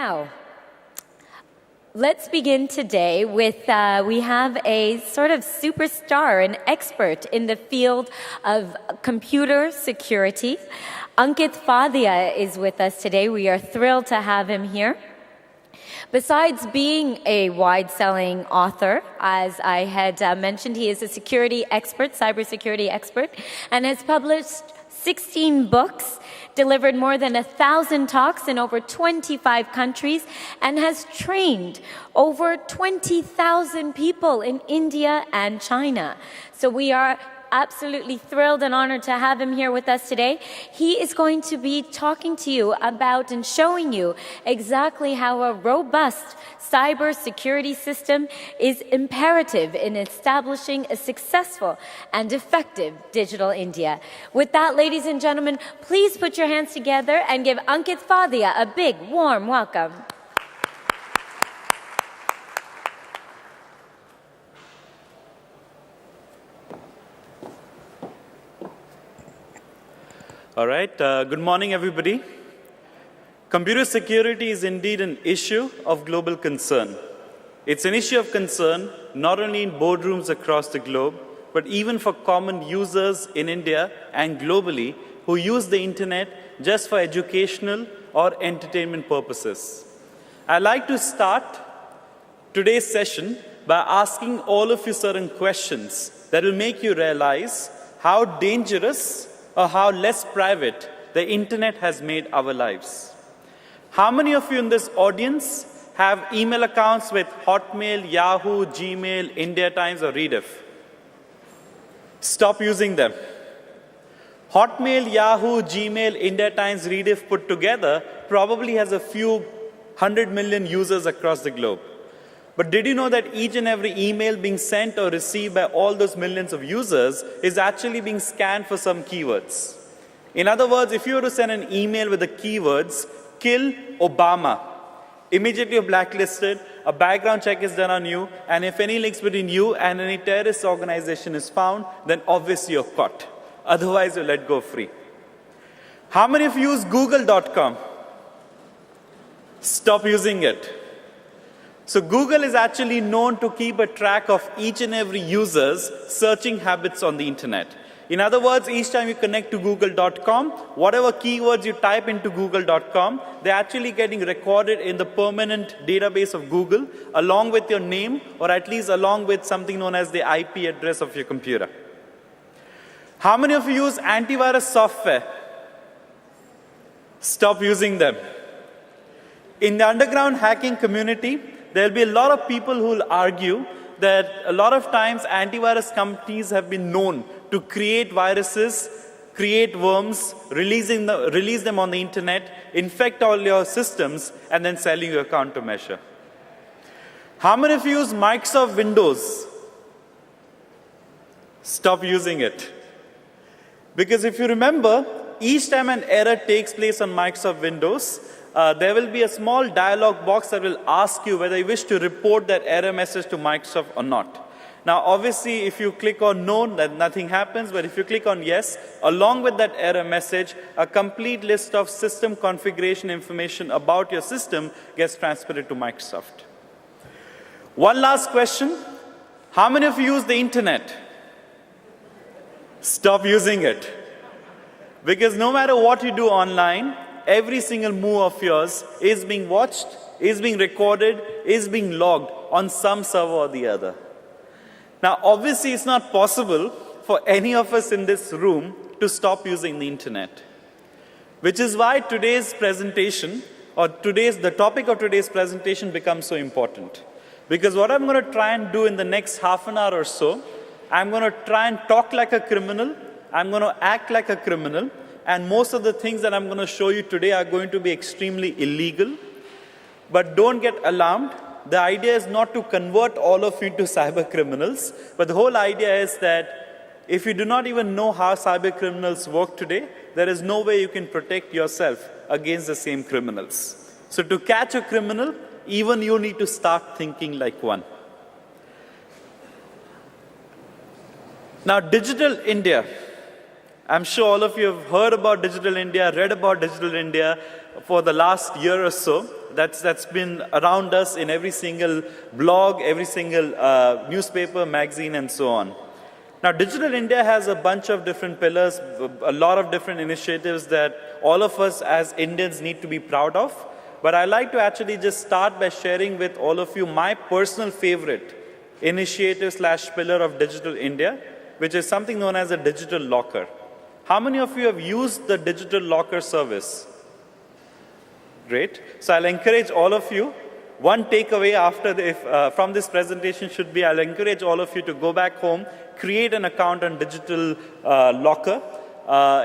Now, let's begin today with, we have a sort of superstar, an expert in the field of computer security. Ankit Fadia is with us today. We are thrilled to have him here. Besides being a wide-selling author, as I had mentioned, he is a security expert, cybersecurity expert, and has published 16 books, delivered more than 1,000 talks in over 25 countries, and has trained over 20,000 people in India and China. So we are absolutely thrilled and honored to have him here with us today. He is going to be talking to you about and showing you exactly how a robust cyber security system is imperative in establishing a successful and effective digital India. With that, ladies and gentlemen, please put your hands together and give Ankit Fadia a big, warm welcome. All right, good morning, everybody. Computer security is indeed an issue of global concern. It's an issue of concern not only in boardrooms across the globe, but even for common users in India and globally who use the internet just for educational or entertainment purposes. I'd like to start today's session by asking all of you certain questions that will make you realize how dangerous or how less private the internet has made our lives. How many of you in this audience have email accounts with Hotmail, Yahoo, Gmail, India Times, or Rediff? Stop using them. Hotmail, Yahoo, Gmail, India Times, Rediff put together probably has a few 100 million users across the globe. But did you know that each and every email being sent or received by all those millions of users is actually being scanned for some keywords? In other words, if you were to send an email with the keywords, kill Obama, immediately you're blacklisted, a background check is done on you, and if any links between you and any terrorist organization is found, then obviously you're caught. Otherwise, you're let go free. How many of you use Google.com? Stop using it. So Google is actually known to keep a track of each and every user's searching habits on the internet. In other words, each time you connect to Google.com, whatever keywords you type into Google.com, they're actually getting recorded in the permanent database of Google, along with your name, or at least along with something known as the IP address of your computer. How many of you use antivirus software? Stop using them. In the underground hacking community, there'll be a lot of people who will argue that a lot of times antivirus companies have been known to create viruses, create worms, release them on the internet, infect all your systems, and then sell you a countermeasure. How many of you use Microsoft Windows? Stop using it. Because if you remember, each time an error takes place on Microsoft Windows, there will be a small dialog box that will ask you whether you wish to report that error message to Microsoft or not. Now, obviously, if you click on no, then nothing happens. But if you click on yes, along with that error message, a complete list of system configuration information about your system gets transferred to Microsoft. One last question. How many of you use the internet? Stop using it. Because no matter what you do online, every single move of yours is being watched, is being recorded, is being logged on some server or the other. Now, obviously, it's not possible for any of us in this room to stop using the internet. Which is why today's presentation, or the topic of today's presentation becomes so important. Because what I'm going to try and do in the next half an hour or so, I'm going to try and talk like a criminal, I'm going to act like a criminal, and most of the things that I'm going to show you today are going to be extremely illegal. But don't get alarmed. The idea is not to convert all of you into cyber criminals, but the whole idea is that if you do not even know how cyber criminals work today, there is no way you can protect yourself against the same criminals. So to catch a criminal, even you need to start thinking like one. Now, digital India. I'm sure all of you have heard about Digital India, read about Digital India for the last year or so. That's been around us in every single blog, every single newspaper, magazine, and so on. Now, Digital India has a bunch of different pillars, a lot of different initiatives that all of us as Indians need to be proud of. But I like to actually just start by sharing with all of you my personal favorite initiative / pillar of Digital India, which is something known as a digital locker. How many of you have used the digital locker service? Great. So I'll encourage all of you. One takeaway from this presentation should be I'll encourage all of you to go back home, create an account on Digital Locker.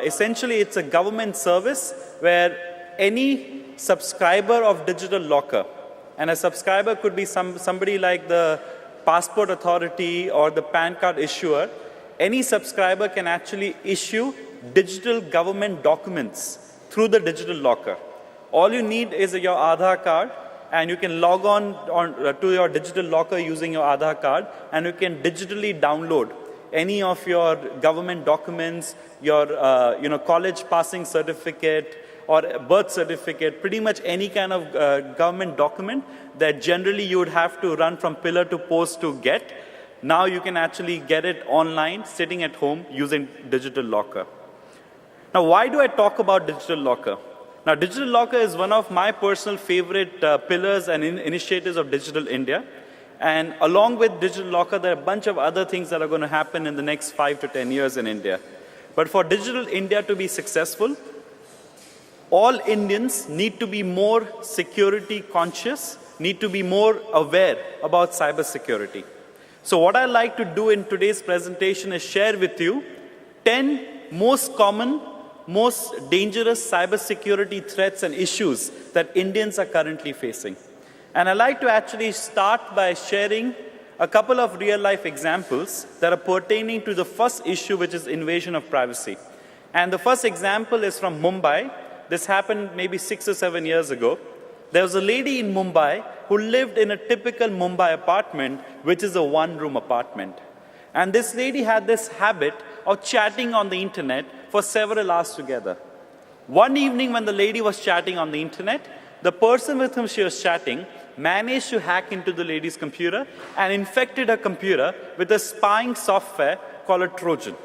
Essentially, it's a government service where any subscriber of Digital Locker, and a subscriber could be somebody like the Passport Authority or the PAN card issuer, any subscriber can actually issue digital government documents through the Digital Locker. All you need is your Aadhaar card, and you can log on to your Digital Locker using your Aadhaar card, and you can digitally download any of your government documents, your college passing certificate or birth certificate, pretty much any kind of government document that generally you would have to run from pillar to post to get. Now you can actually get it online, sitting at home using Digital Locker. Now, why do I talk about Digital Locker? Now, Digital Locker is one of my personal favorite pillars and initiatives of Digital India. And along with Digital Locker, there are a bunch of other things that are going to happen in the next 5 to 10 years in India. But for Digital India to be successful, all Indians need to be more security conscious, need to be more aware about cybersecurity. So what I like to do in today's presentation is share with you 10 most common, most dangerous cybersecurity threats and issues that Indians are currently facing. And I like to actually start by sharing a couple of real-life examples that are pertaining to the first issue, which is invasion of privacy. And the first example is from Mumbai. This happened maybe 6 or 7 years ago. There was a lady in Mumbai who lived in a typical Mumbai apartment, which is a one-room apartment. And this lady had this habit of chatting on the internet for several hours together. One evening when the lady was chatting on the internet, the person with whom she was chatting managed to hack into the lady's computer and infected her computer with a spying software called a Trojan.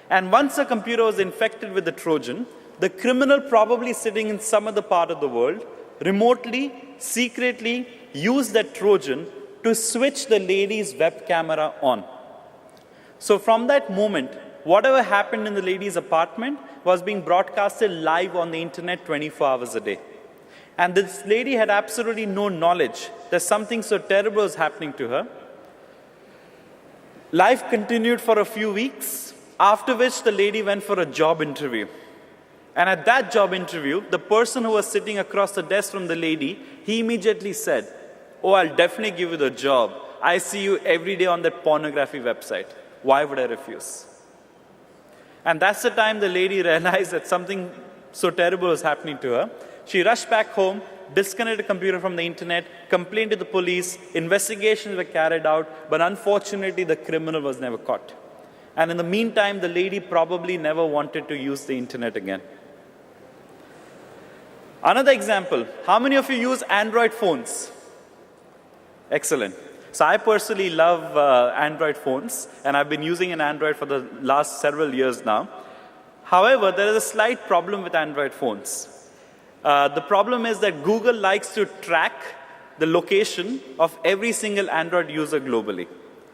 And once the computer was infected with the Trojan, the criminal, probably sitting in some other part of the world, remotely, secretly used that Trojan to switch the lady's web camera on. So from that moment, whatever happened in the lady's apartment was being broadcasted live on the internet 24 hours a day. And this lady had absolutely no knowledge that something so terrible was happening to her. Life continued for a few weeks, after which the lady went for a job interview. And at that job interview, the person who was sitting across the desk from the lady, he immediately said, "Oh, I'll definitely give you the job. I see you every day on that pornography website. Why would I refuse?" And that's the time the lady realized that something so terrible was happening to her. She rushed back home, disconnected the computer from the internet, complained to the police, investigations were carried out, but unfortunately the criminal was never caught. And in the meantime, the lady probably never wanted to use the internet again. Another example, how many of you use Android phones? Excellent. So I personally love Android phones, and I've been using an Android for the last several years now. However, there is a slight problem with Android phones. The problem is that Google likes to track the location of every single Android user globally.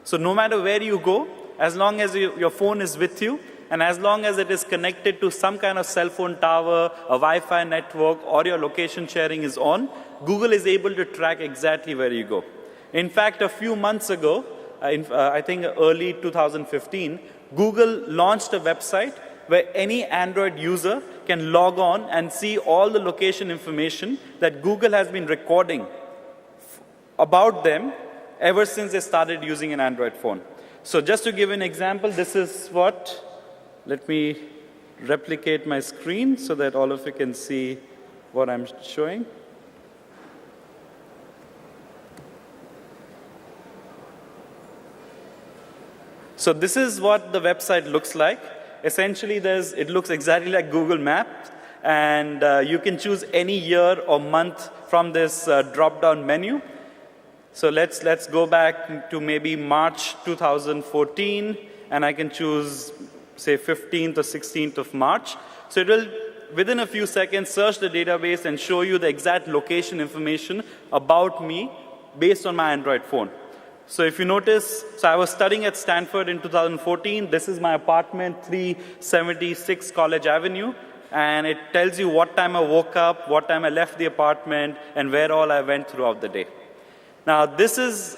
So no matter where you go, as long as your phone is with you, and as long as it is connected to some kind of cell phone tower, a Wi-Fi network, or your location sharing is on, Google is able to track exactly where you go. In fact, a few months ago, I think early 2015, Google launched a website where any Android user can log on and see all the location information that Google has been recording about them ever since they started using an Android phone. So just to give an example, this is what, let me replicate my screen so that all of you can see what I'm showing. So this is what the website looks like. Essentially, it looks exactly like Google Maps, and you can choose any year or month from this drop-down menu. So let's go back to maybe March 2014, and I can choose, say, 15th or 16th of March. So it will, within a few seconds, search the database and show you the exact location information about me based on my Android phone. So if you notice, so I was studying at Stanford in 2014. This is my apartment, 376 College Avenue. And it tells you what time I woke up, what time I left the apartment, and where all I went throughout the day. Now, this is,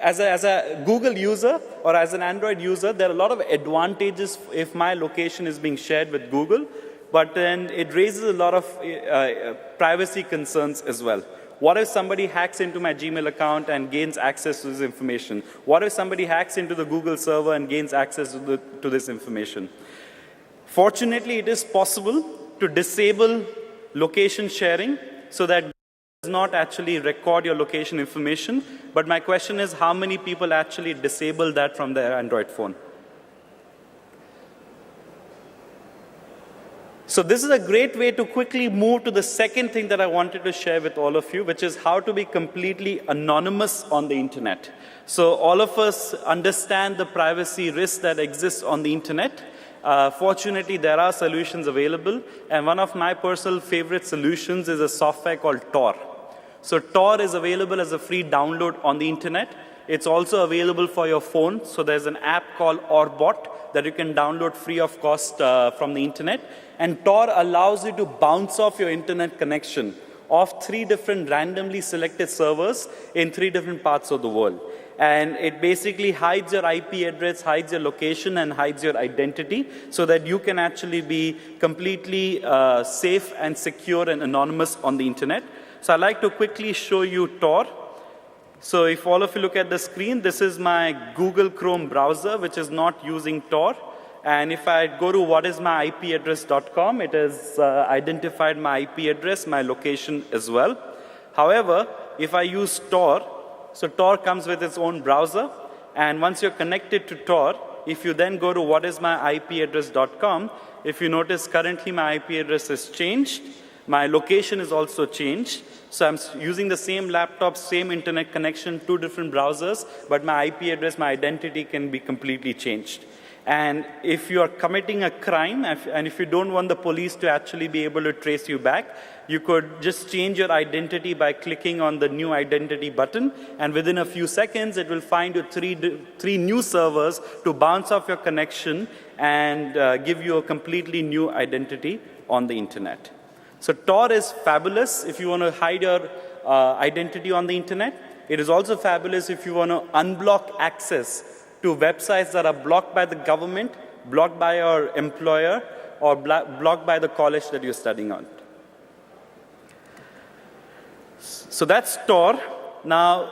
as a Google user or as an Android user, there are a lot of advantages if my location is being shared with Google, but then it raises a lot of privacy concerns as well. What if somebody hacks into my Gmail account and gains access to this information? What if somebody hacks into the Google server and gains access to this information? Fortunately, it is possible to disable location sharing so that it does not actually record your location information. But my question is, how many people actually disable that from their Android phone? So this is a great way to quickly move to the second thing that I wanted to share with all of you, which is how to be completely anonymous on the internet. So all of us understand the privacy risks that exist on the internet. Fortunately, there are solutions available, and one of my personal favorite solutions is a software called Tor. So Tor is available as a free download on the internet. It's also available for your phone. So there's an app called Orbot that you can download free of cost from the internet. And Tor allows you to bounce off your internet connection off 3 different randomly selected servers in 3 different parts of the world. And it basically hides your IP address, hides your location, and hides your identity so that you can actually be completely safe and secure and anonymous on the internet. So I'd like to quickly show you Tor. So if all of you look at the screen, this is my Google Chrome browser, which is not using Tor. And if I go to whatismyipaddress.com, it has identified my IP address, my location as well. However, if I use Tor, so Tor comes with its own browser. And once you're connected to Tor, if you then go to whatismyipaddress.com, if you notice currently my IP address has changed, my location is also changed. So I'm using the same laptop, same internet connection, 2 different browsers, but my IP address, my identity can be completely changed. And if you are committing a crime, and if you don't want the police to actually be able to trace you back, you could just change your identity by clicking on the new identity button, and within a few seconds, it will find you 3 new servers to bounce off your connection and give you a completely new identity on the internet. So Tor is fabulous if you want to hide your identity on the internet. It is also fabulous if you want to unblock access to websites that are blocked by the government, blocked by your employer, or blocked by the college that you're studying on. So that's Tor. Now,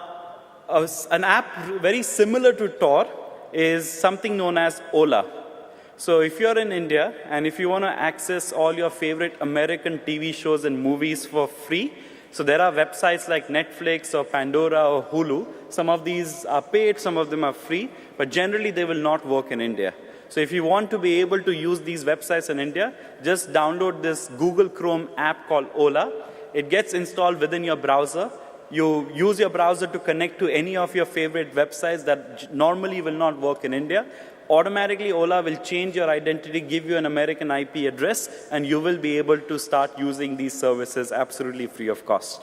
an app very similar to Tor is something known as Ola. So if you're in India, and if you want to access all your favorite American TV shows and movies for free, so there are websites like Netflix or Pandora or Hulu. Some of these are paid, some of them are free, but generally they will not work in India. So if you want to be able to use these websites in India, just download this Google Chrome app called Ola. It gets installed within your browser. You use your browser to connect to any of your favorite websites that normally will not work in India. Automatically, Ola will change your identity, give you an American IP address, and you will be able to start using these services absolutely free of cost.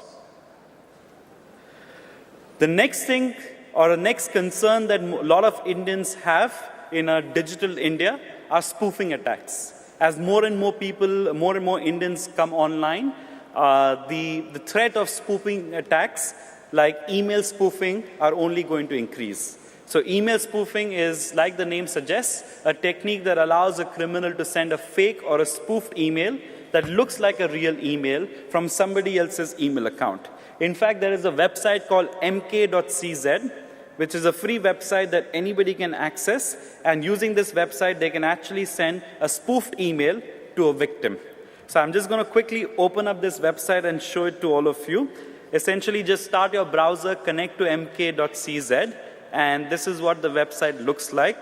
The next thing, or the next concern that a lot of Indians have in a digital India are spoofing attacks. As more and more people, more and more Indians come online, the threat of spoofing attacks, like email spoofing, are only going to increase. So email spoofing is, like the name suggests, a technique that allows a criminal to send a fake or a spoofed email that looks like a real email from somebody else's email account. In fact, there is a website called mk.cz, which is a free website that anybody can access. And using this website, they can actually send a spoofed email to a victim. So I'm just going to quickly open up this website and show it to all of you. Essentially, just start your browser, connect to mk.cz, and this is what the website looks like.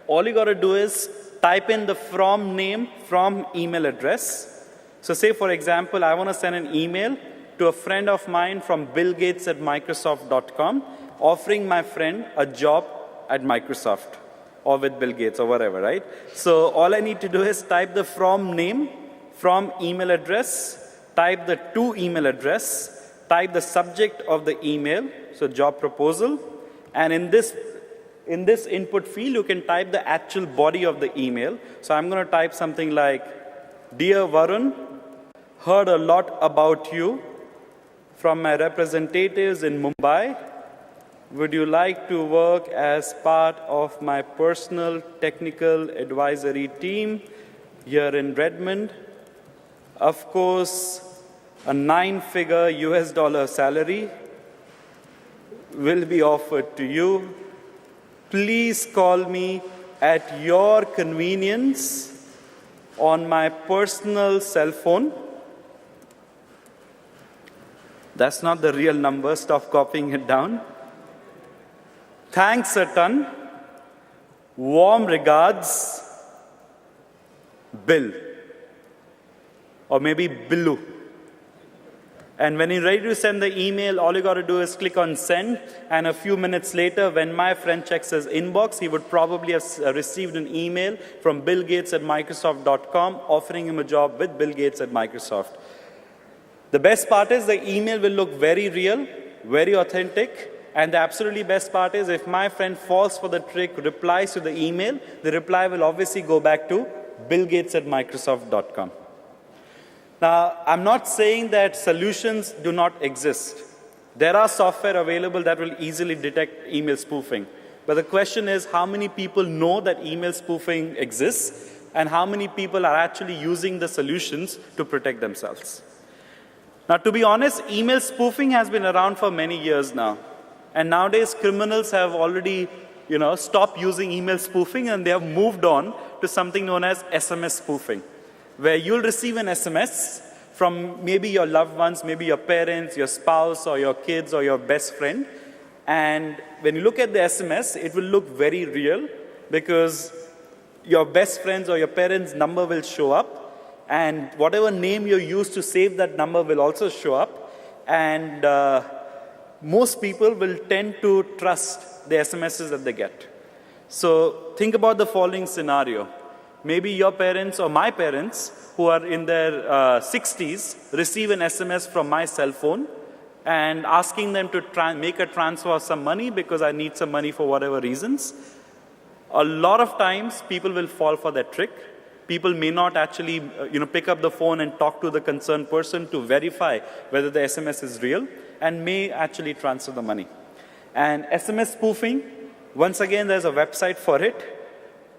All you got to do is type in the from name, from email address. So say, for example, I want to send an email to a friend of mine from Bill Gates at Microsoft.com, offering my friend a job at Microsoft or with Bill Gates or whatever, right? So all I need to do is type the from name, from email address, type the to email address, type the subject of the email, so job proposal, and in this input field, you can type the actual body of the email. So I'm going to type something like, Dear Varun, heard a lot about you from my representatives in Mumbai. Would you like to work as part of my personal technical advisory team here in Redmond? Of course, a 9-figure US dollar salary will be offered to you. Please call me at your convenience on my personal cell phone. That's not the real number. Stop copying it down. Thanks a ton. Warm regards, Bill. Or maybe Billu. And when you're ready to send the email, all you got to do is click on send. And a few minutes later, when my friend checks his inbox, he would probably have received an email from Bill Gates at Microsoft.com offering him a job with Bill Gates at Microsoft. The best part is the email will look very real, very authentic. And the absolutely best part is if my friend falls for the trick, replies to the email, the reply will obviously go back to Bill Gates at Microsoft.com. Now, I'm not saying that solutions do not exist. There are software available that will easily detect email spoofing. But the question is, how many people know that email spoofing exists, and how many people are actually using the solutions to protect themselves? Now, to be honest, email spoofing has been around for many years now. And nowadays, criminals have already, stopped using email spoofing, and they have moved on to something known as SMS spoofing, where you'll receive an SMS from maybe your loved ones, maybe your parents, your spouse, or your kids, or your best friend. And when you look at the SMS, it will look very real because your best friend's or your parents' number will show up, and whatever name you use to save that number will also show up. And most people will tend to trust the SMSs that they get. So think about the following scenario. Maybe your parents or my parents, who are in their 60s, receive an SMS from my cell phone and asking them to make a transfer of some money because I need some money for whatever reasons. A lot of times, people will fall for that trick. People may not actually pick up the phone and talk to the concerned person to verify whether the SMS is real, and may actually transfer the money. And SMS spoofing, once again, there's a website for it.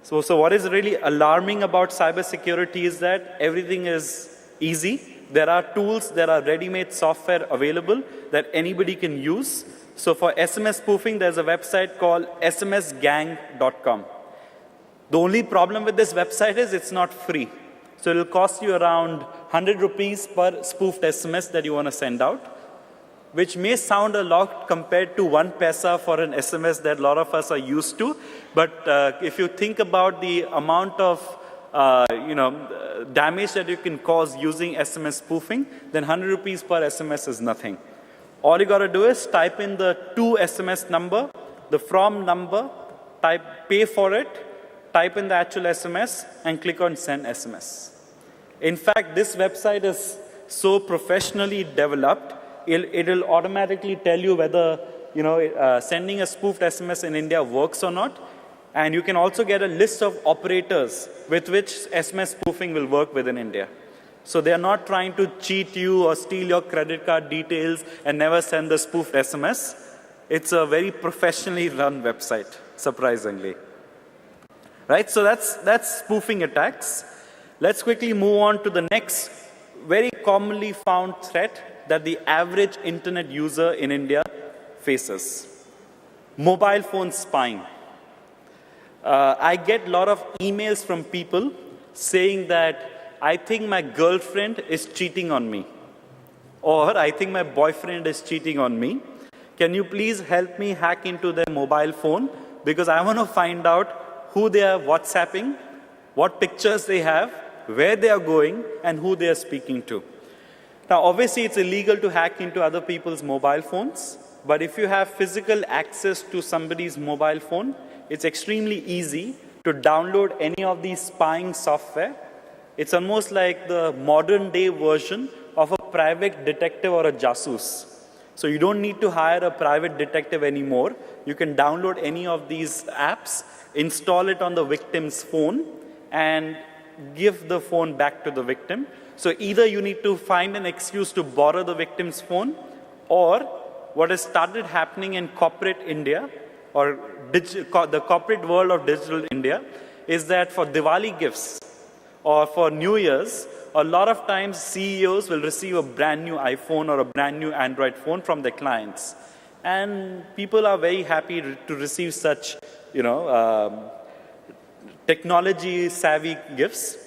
So what is really alarming about cybersecurity is that everything is easy. There are tools, there are ready-made software available that anybody can use. So for SMS spoofing, there's a website called smsgang.com. The only problem with this website is it's not free. So it'll cost you around 100 rupees per spoofed SMS that you want to send out, which may sound a lot compared to 1 paisa for an SMS that a lot of us are used to. But if you think about the amount of damage that you can cause using SMS spoofing, then 100 rupees per SMS is nothing. All you got to do is type in the to SMS number, the from number, pay for it, type in the actual SMS, and click on send SMS. In fact, this website is so professionally developed, it'll automatically tell you whether sending a spoofed SMS in India works or not. And you can also get a list of operators with which SMS spoofing will work within India. So they are not trying to cheat you or steal your credit card details and never send the spoofed SMS. It's a very professionally run website, surprisingly. Right, so that's spoofing attacks. Let's quickly move on to the next very commonly found threat that the average internet user in India faces. Mobile phone spying. I get a lot of emails from people saying that I think my girlfriend is cheating on me, or I think my boyfriend is cheating on me. Can you please help me hack into their mobile phone because I want to find out who they are WhatsApping, what pictures they have, where they are going, and who they are speaking to. Now, obviously, it's illegal to hack into other people's mobile phones, but if you have physical access to somebody's mobile phone, it's extremely easy to download any of these spying software. It's almost like the modern day version of a private detective or a jasus. So you don't need to hire a private detective anymore. You can download any of these apps, install it on the victim's phone, and give the phone back to the victim. So either you need to find an excuse to borrow the victim's phone, or what has started happening in corporate India, or the corporate world of digital India, is that for Diwali gifts or for New Year's, a lot of times CEOs will receive a brand new iPhone or a brand new Android phone from their clients. And people are very happy to receive such, technology savvy gifts.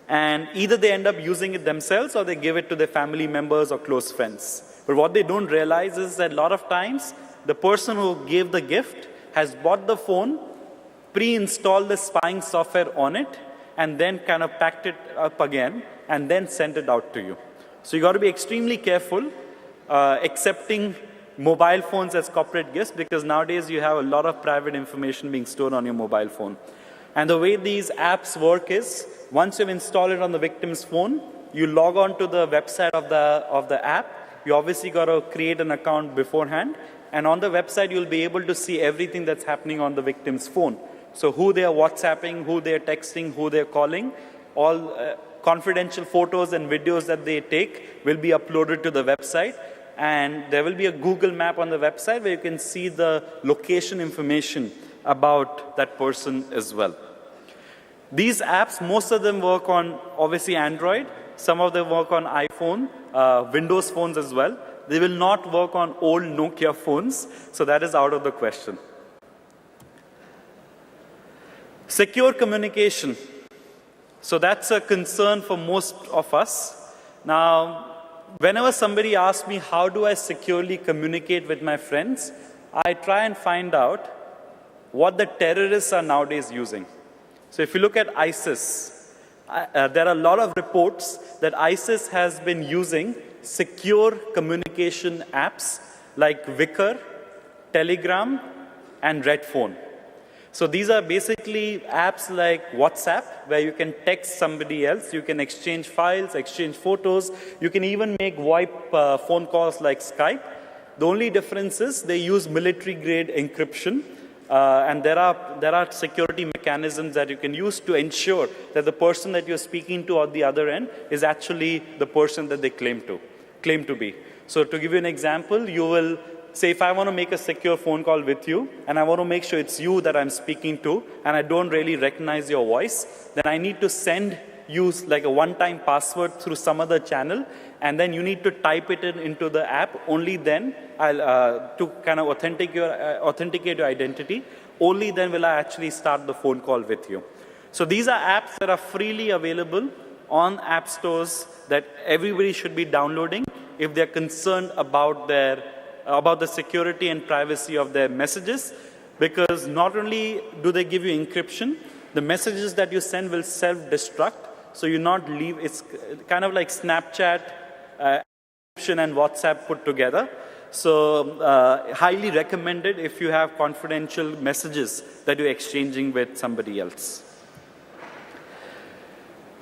And either they end up using it themselves or they give it to their family members or close friends. But what they don't realize is that a lot of times the person who gave the gift has bought the phone, pre-installed the spying software on it, and then kind of packed it up again and then sent it out to you. So you got to be extremely careful accepting mobile phones as corporate gifts, because nowadays you have a lot of private information being stored on your mobile phone. And the way these apps work is, once you've installed it on the victim's phone, you log on to the website of the app. You obviously got to create an account beforehand. And on the website, you'll be able to see everything that's happening on the victim's phone. So who they are WhatsApping, who they are texting, who they are calling, all confidential photos and videos that they take will be uploaded to the website. And there will be a Google map on the website where you can see the location information about that person as well. These apps, most of them work on, obviously, Android. Some of them work on iPhone, Windows phones as well. They will not work on old Nokia phones, so that is out of the question. Secure communication. So that's a concern for most of us. Now, whenever somebody asks me, how do I securely communicate with my friends, I try and find out what the terrorists are nowadays using. So if you look at ISIS, there are a lot of reports that ISIS has been using secure communication apps like Wickr, Telegram, and Red Phone. So these are basically apps like WhatsApp, where you can text somebody else, you can exchange files, exchange photos, you can even make VoIP phone calls like Skype. The only difference is they use military-grade encryption, and there are security mechanisms that you can use to ensure that the person that you're speaking to on the other end is actually the person that they claim to be. So to give you an example, you will say, if I want to make a secure phone call with you, and I want to make sure it's you that I'm speaking to, and I don't really recognize your voice, then I need to use like a one-time password through some other channel, and then you need to type it into the app. Only then, to kind of authenticate your identity, only then will I actually start the phone call with you. So these are apps that are freely available on app stores that everybody should be downloading if they're concerned about the security and privacy of their messages, because not only do they give you encryption, the messages that you send will self-destruct, so it's kind of like Snapchat, encryption and WhatsApp put together. So highly recommended if you have confidential messages that you're exchanging with somebody else.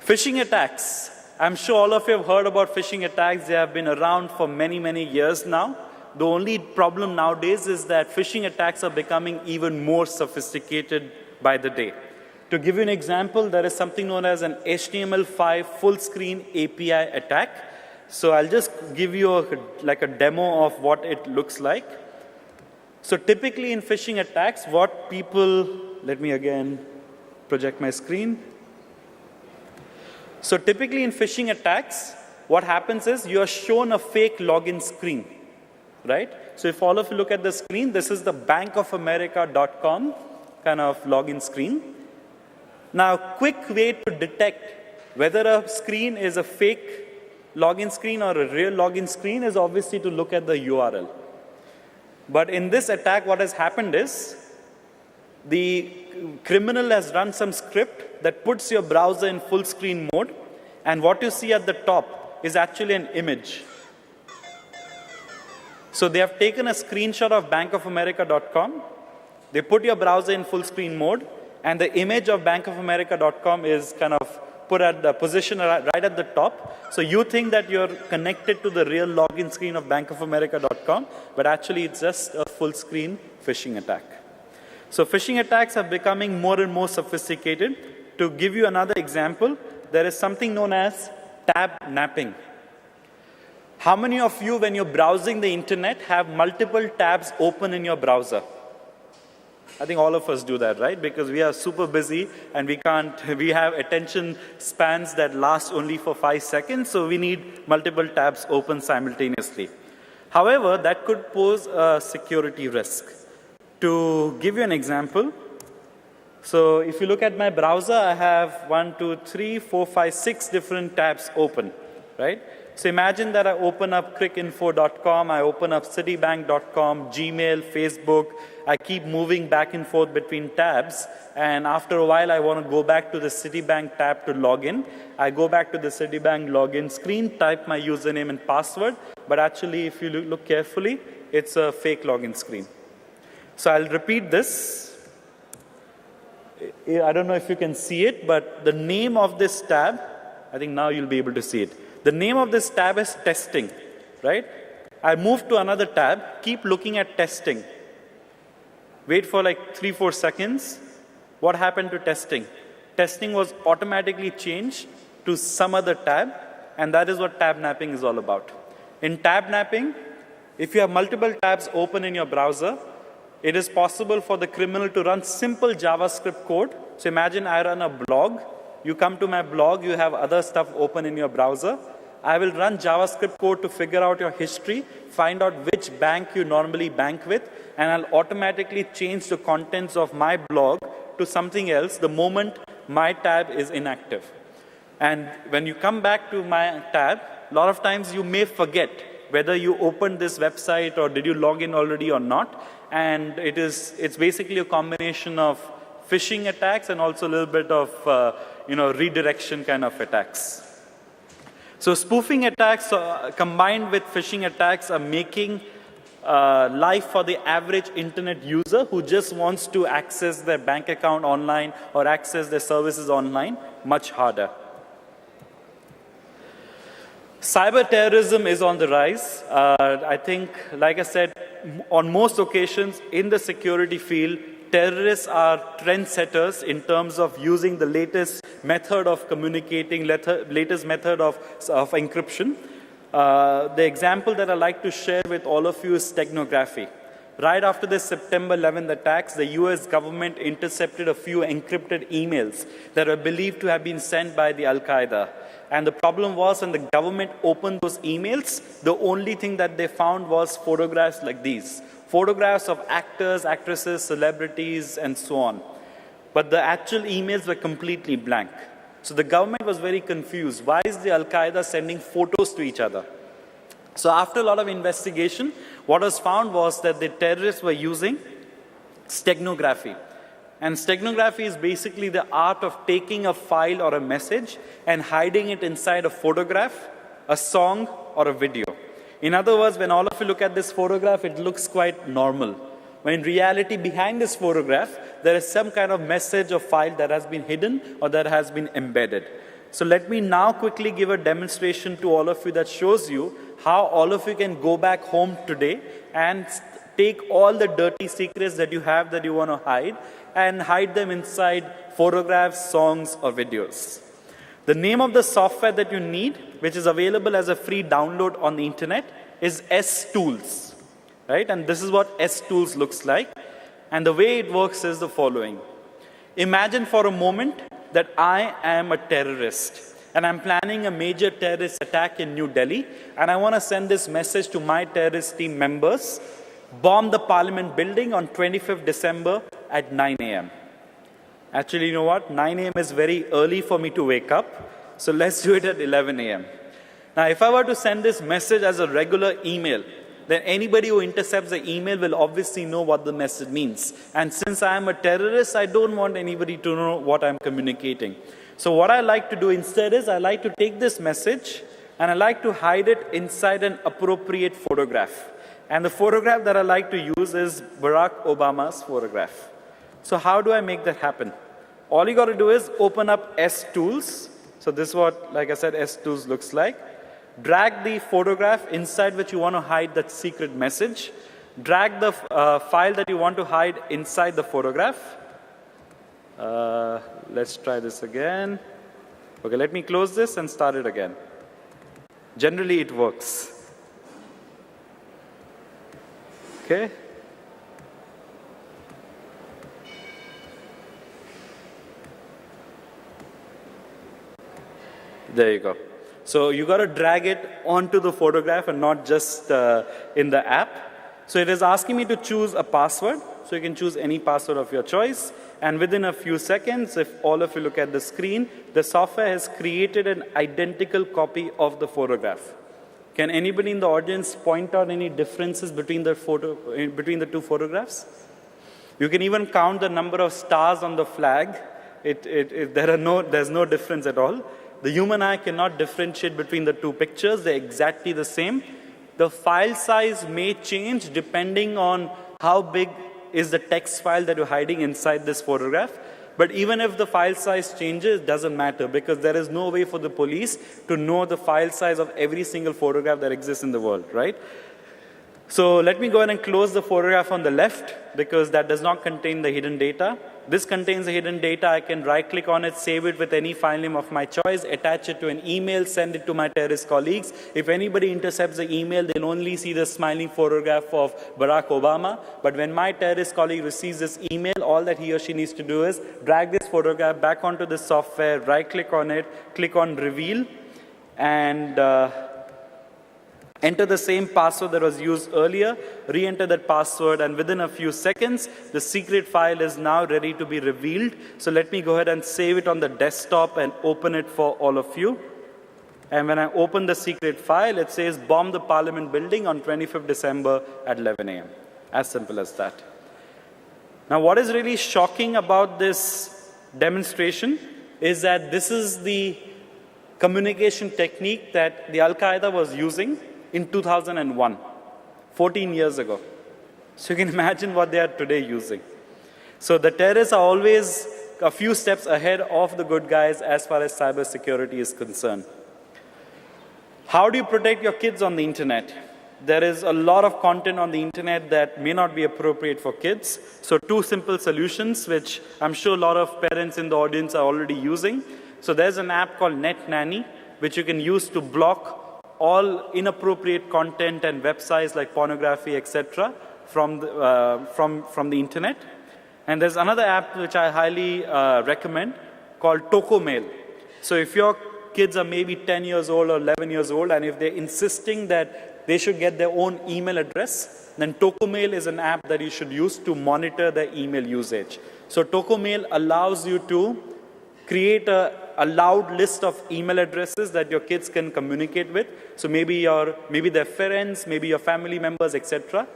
Phishing attacks. I'm sure all of you have heard about phishing attacks. They have been around for many, many years now. The only problem nowadays is that phishing attacks are becoming even more sophisticated by the day. To give you an example, there is something known as an HTML5 full-screen API attack. So I'll just give you a demo of what it looks like. So typically in phishing attacks, let me again project my screen. So typically in phishing attacks, what happens is you are shown a fake login screen, right? So if all of you look at the screen, this is the bankofamerica.com kind of login screen. Now, quick way to detect whether a screen is a fake login screen or a real login screen is obviously to look at the URL. But in this attack, what has happened is the criminal has run some script that puts your browser in full screen mode, and what you see at the top is actually an image. So they have taken a screenshot of bankofamerica.com, they put your browser in full screen mode, and the image of bankofamerica.com is kind of put at the position right at the top. So you think that you're connected to the real login screen of bankofamerica.com, but actually it's just a full screen phishing attack. So phishing attacks are becoming more and more sophisticated. To give you another example, there is something known as tab napping. How many of you, when you're browsing the internet, have multiple tabs open in your browser? I think all of us do that, right? Because we are super busy and we have attention spans that last only for 5 seconds, so we need multiple tabs open simultaneously. However, that could pose a security risk. To give you an example, so if you look at my browser, I have 6 different tabs open, right? So imagine that I open up crickinfo.com, I open up citibank.com, Gmail, Facebook. I keep moving back and forth between tabs, and after a while I want to go back to the Citibank tab to log in. I go back to the Citibank login screen, type my username and password, but actually if you look carefully, it's a fake login screen. So I'll repeat this. I don't know if you can see it, but the name of this tab, I think now you'll be able to see it. The name of this tab is testing, right? I move to another tab, keep looking at testing. Wait for like 3-4 seconds. What happened to testing? Testing was automatically changed to some other tab, and that is what tab napping is all about. In tab napping, if you have multiple tabs open in your browser, it is possible for the criminal to run simple JavaScript code. So imagine I run a blog. You come to my blog, you have other stuff open in your browser. I will run JavaScript code to figure out your history, find out which bank you normally bank with, and I'll automatically change the contents of my blog to something else the moment my tab is inactive. And when you come back to my tab, a lot of times you may forget whether you opened this website or did you log in already or not. And it's basically a combination of phishing attacks and also a little bit of redirection kind of attacks. So spoofing attacks combined with phishing attacks are making life for the average internet user who just wants to access their bank account online or access their services online much harder. Cyber terrorism is on the rise. I think, like I said, on most occasions in the security field, terrorists are trendsetters in terms of using the latest method of communicating, latest method of encryption. The example that I'd like to share with all of you is steganography. Right after the September 11th attacks, the US government intercepted a few encrypted emails that were believed to have been sent by the Al-Qaeda. And the problem was when the government opened those emails, the only thing that they found was photographs like these. Photographs of actors, actresses, celebrities, and so on. But the actual emails were completely blank. So the government was very confused. Why is the Al-Qaeda sending photos to each other? So after a lot of investigation, what was found was that the terrorists were using steganography. And steganography is basically the art of taking a file or a message and hiding it inside a photograph, a song, or a video. In other words, when all of you look at this photograph, it looks quite normal. When in reality, behind this photograph, there is some kind of message or file that has been hidden or that has been embedded. So let me now quickly give a demonstration to all of you that shows you how all of you can go back home today and take all the dirty secrets that you have that you want to hide and hide them inside photographs, songs, or videos. The name of the software that you need, which is available as a free download on the internet, is S-Tools, right? And this is what S-Tools looks like. And the way it works is the following. Imagine for a moment that I am a terrorist and I'm planning a major terrorist attack in New Delhi, and I want to send this message to my terrorist team members: bomb the Parliament building on 25th December at 9 a.m. Actually, you know what? 9 a.m. is very early for me to wake up, so let's do it at 11 a.m. Now, if I were to send this message as a regular email, then anybody who intercepts the email will obviously know what the message means. And since I am a terrorist, I don't want anybody to know what I'm communicating. So what I like to do instead is I like to take this message and I like to hide it inside an appropriate photograph. And the photograph that I like to use is Barack Obama's photograph. So how do I make that happen? All you got to do is open up S Tools. So this is what, like I said, S Tools looks like. Drag the photograph inside which you want to hide that secret message. Drag the file that you want to hide inside the photograph. Let's try this again. Okay, let me close this and start it again. Generally, it works. Okay. There you go. So you got to drag it onto the photograph and not just in the app. So it is asking me to choose a password. So you can choose any password of your choice. And within a few seconds, if all of you look at the screen, the software has created an identical copy of the photograph. Can anybody in the audience point out any differences between the two photographs? You can even count the number of stars on the flag. There's no difference at all. The human eye cannot differentiate between the two pictures. They're exactly the same. The file size may change depending on how big is the text file that you're hiding inside this photograph. But even if the file size changes, it doesn't matter because there is no way for the police to know the file size of every single photograph that exists in the world, right? So let me go ahead and close the photograph on the left because that does not contain the hidden data. This contains the hidden data. I can right-click on it, save it with any file name of my choice, attach it to an email, send it to my terrorist colleagues. If anybody intercepts the email, they'll only see the smiling photograph of Barack Obama. But when my terrorist colleague receives this email, all that he or she needs to do is drag this photograph back onto the software, right-click on it, click on Reveal, and enter the same password that was used earlier, re-enter that password, and within a few seconds, the secret file is now ready to be revealed. So let me go ahead and save it on the desktop and open it for all of you. And when I open the secret file, it says bomb the Parliament building on 25th December at 11 a.m. As simple as that. Now, what is really shocking about this demonstration is that this is the communication technique that the Al-Qaeda was using in 2001, 14 years ago. So you can imagine what they are today using. So the terrorists are always a few steps ahead of the good guys as far as cybersecurity is concerned. How do you protect your kids on the internet? There is a lot of content on the internet that may not be appropriate for kids. So two simple solutions, which I'm sure a lot of parents in the audience are already using. So there's an app called Net Nanny, which you can use to block all inappropriate content and websites like pornography, etc., from the internet. And there's another app which I highly recommend called Tokomail. So if your kids are maybe 10 years old or 11 years old, and if they're insisting that they should get their own email address, then Tokomail is an app that you should use to monitor their email usage. So Tokomail allows you to create a loud list of email addresses that your kids can communicate with. So maybe their friends, maybe your family members, etc.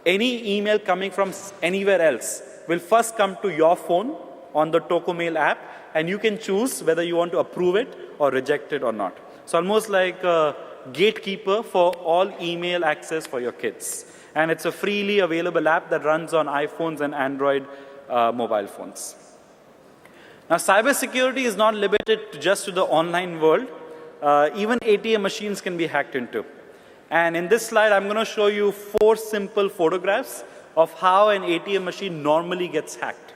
Any email coming from anywhere else will first come to your phone on the Tokomail app, and you can choose whether you want to approve it or reject it or not. So almost like a gatekeeper for all email access for your kids. And it's a freely available app that runs on iPhones and Android mobile phones. Now, cybersecurity is not limited just to the online world. Even ATM machines can be hacked into. And in this slide, I'm going to show you 4 simple photographs of how an ATM machine normally gets hacked.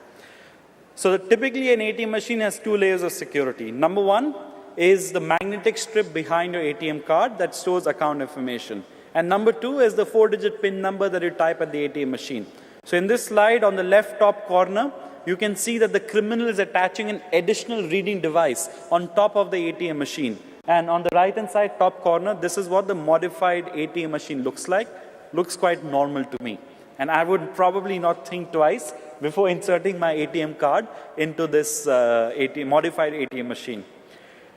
So typically, an ATM machine has 2 layers of security. Number 1 is the magnetic strip behind your ATM card that stores account information. And number 2 is the 4-digit PIN number that you type at the ATM machine. So in this slide, on the left top corner, you can see that the criminal is attaching an additional reading device on top of the ATM machine. And on the right-hand side, top corner, this is what the modified ATM machine looks like. Looks quite normal to me. And I would probably not think twice before inserting my ATM card into this modified ATM machine.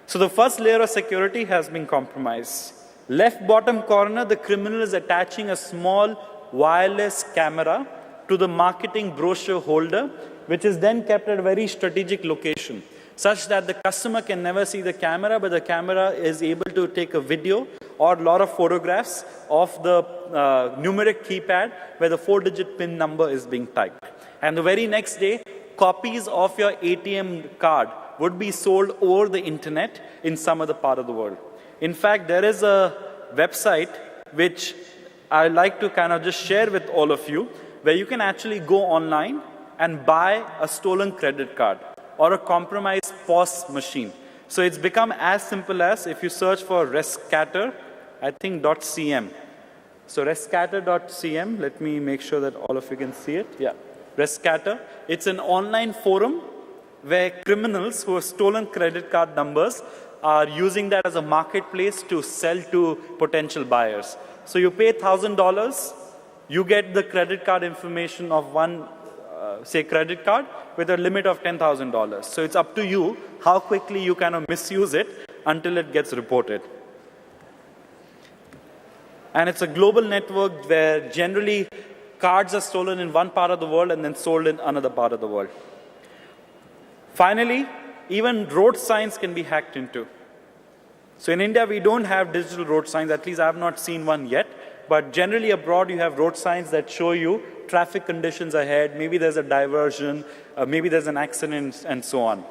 So the first layer of security has been compromised. Left bottom corner, the criminal is attaching a small wireless camera to the marketing brochure holder, which is then kept at a very strategic location, such that the customer can never see the camera, but the camera is able to take a video or a lot of photographs of the numeric keypad where the 4-digit PIN number is being typed. And the very next day, copies of your ATM card would be sold over the internet in some other part of the world. In fact, there is a website which I like to kind of just share with all of you, where you can actually go online and buy a stolen credit card or a compromised POS machine. So it's become as simple as, if you search for rescatter, I think .cm. So rescatter.cm, let me make sure that all of you can see it. Yeah, rescatter. It's an online forum where criminals who have stolen credit card numbers are using that as a marketplace to sell to potential buyers. So you pay $1,000, you get the credit card information of one, say, credit card with a limit of $10,000. So it's up to you how quickly you kind of misuse it until it gets reported. And it's a global network where generally cards are stolen in one part of the world and then sold in another part of the world. Finally, even road signs can be hacked into. So in India, we don't have digital road signs, at least I have not seen one yet. But generally abroad, you have road signs that show you traffic conditions ahead, maybe there's a diversion, maybe there's an accident, and so on.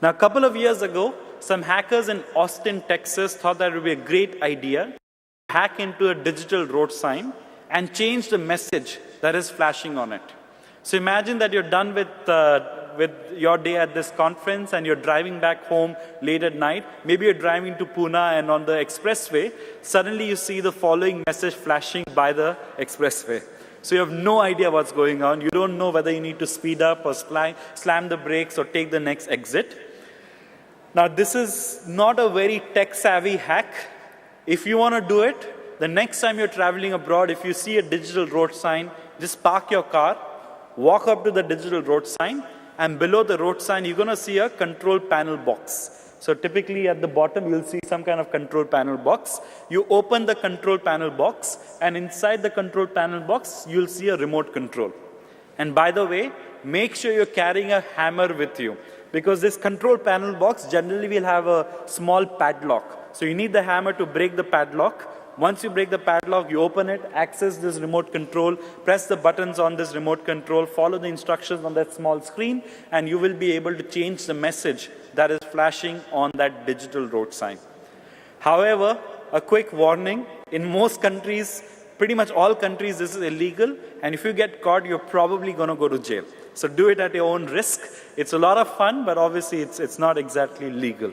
Now, a couple of years ago, some hackers in Austin, Texas thought that it would be a great idea to hack into a digital road sign and change the message that is flashing on it. So imagine that you're done with your day at this conference and you're driving back home late at night. Maybe you're driving to Pune and on the expressway, suddenly you see the following message flashing by the expressway. So you have no idea what's going on. You don't know whether you need to speed up or slam the brakes or take the next exit. Now, this is not a very tech-savvy hack. If you want to do it, the next time you're traveling abroad, if you see a digital road sign, just park your car, walk up to the digital road sign, and below the road sign, you're going to see a control panel box. So typically at the bottom, you'll see some kind of control panel box. You open the control panel box, and inside the control panel box, you'll see a remote control. And by the way, make sure you're carrying a hammer with you, because this control panel box generally will have a small padlock. So you need the hammer to break the padlock. Once you break the padlock, you open it, access this remote control, press the buttons on this remote control, follow the instructions on that small screen, and you will be able to change the message that is flashing on that digital road sign. However, a quick warning, in most countries, pretty much all countries, this is illegal, and if you get caught, you're probably going to go to jail. So do it at your own risk. It's a lot of fun, but obviously it's not exactly legal.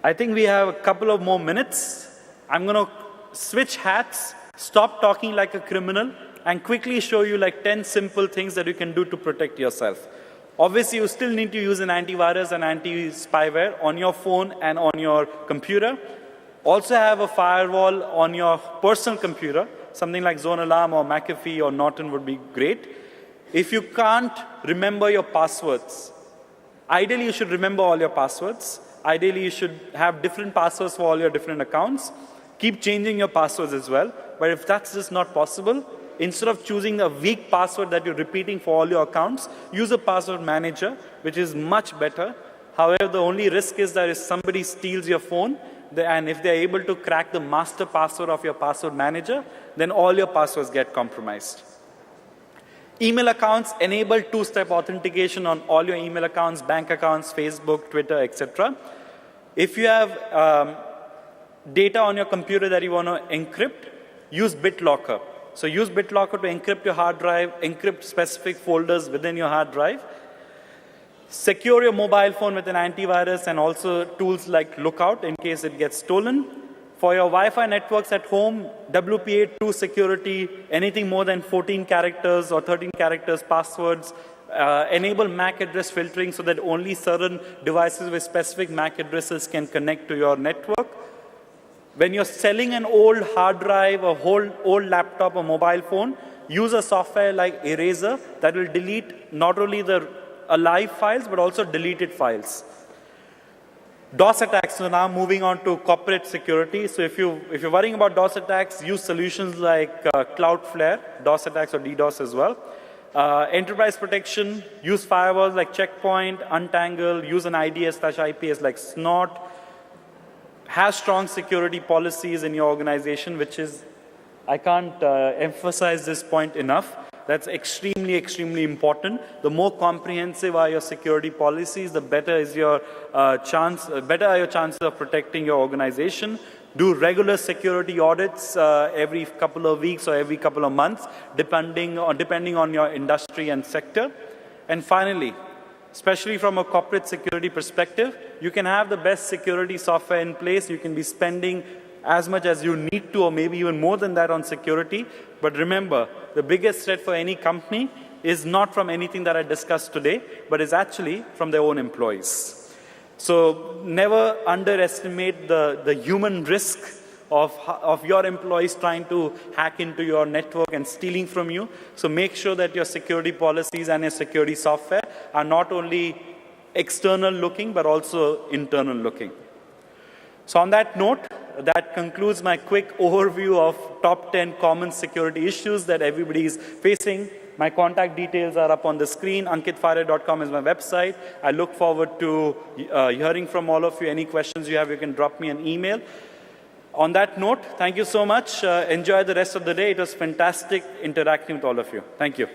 I think we have a couple of more minutes. I'm going to switch hats, stop talking like a criminal, and quickly show you like 10 simple things that you can do to protect yourself. Obviously, you still need to use an antivirus and anti-spyware on your phone and on your computer. Also have a firewall on your personal computer. Something like Zone Alarm or McAfee or Norton would be great. If you can't remember your passwords, ideally you should remember all your passwords. Ideally, you should have different passwords for all your different accounts. Keep changing your passwords as well. But if that's just not possible, instead of choosing a weak password that you're repeating for all your accounts, use a password manager, which is much better. However, the only risk is that if somebody steals your phone, and if they're able to crack the master password of your password manager, then all your passwords get compromised. Email accounts, enable two-step authentication on all your email accounts, bank accounts, Facebook, Twitter, etc. If you have data on your computer that you want to encrypt, use BitLocker. So use BitLocker to encrypt your hard drive, encrypt specific folders within your hard drive. Secure your mobile phone with an antivirus and also tools like Lookout in case it gets stolen. For your Wi-Fi networks at home, WPA2 security, anything more than 14 characters or 13 characters passwords. Enable MAC address filtering so that only certain devices with specific MAC addresses can connect to your network. When you're selling an old hard drive, a whole old laptop or mobile phone, use a software like Eraser that will delete not only the alive files, but also deleted files. DOS attacks, so now moving on to corporate security. So if you're worrying about DOS attacks, use solutions like Cloudflare, DOS attacks or DDoS as well. Enterprise protection, use firewalls like Checkpoint, Untangle, use an IDS/IPS like Snort. Have strong security policies in your organization, which is, I can't emphasize this point enough. That's extremely, extremely important. The more comprehensive are your security policies, the better is your better are your chances of protecting your organization. Do regular security audits every couple of weeks or every couple of months, depending on your industry and sector. And finally, especially from a corporate security perspective, you can have the best security software in place. You can be spending as much as you need to, or maybe even more than that on security. But remember, the biggest threat for any company is not from anything that I discussed today, but is actually from their own employees. So never underestimate the human risk of your employees trying to hack into your network and stealing from you. So make sure that your security policies and your security software are not only external looking, but also internal looking. So on that note, that concludes my quick overview of top 10 common security issues that everybody is facing. My contact details are up on the screen. AnkitFadia.com is my website. I look forward to hearing from all of you. Any questions you have, you can drop me an email. On that note, thank you so much. Enjoy the rest of the day. It was fantastic interacting with all of you. Thank you.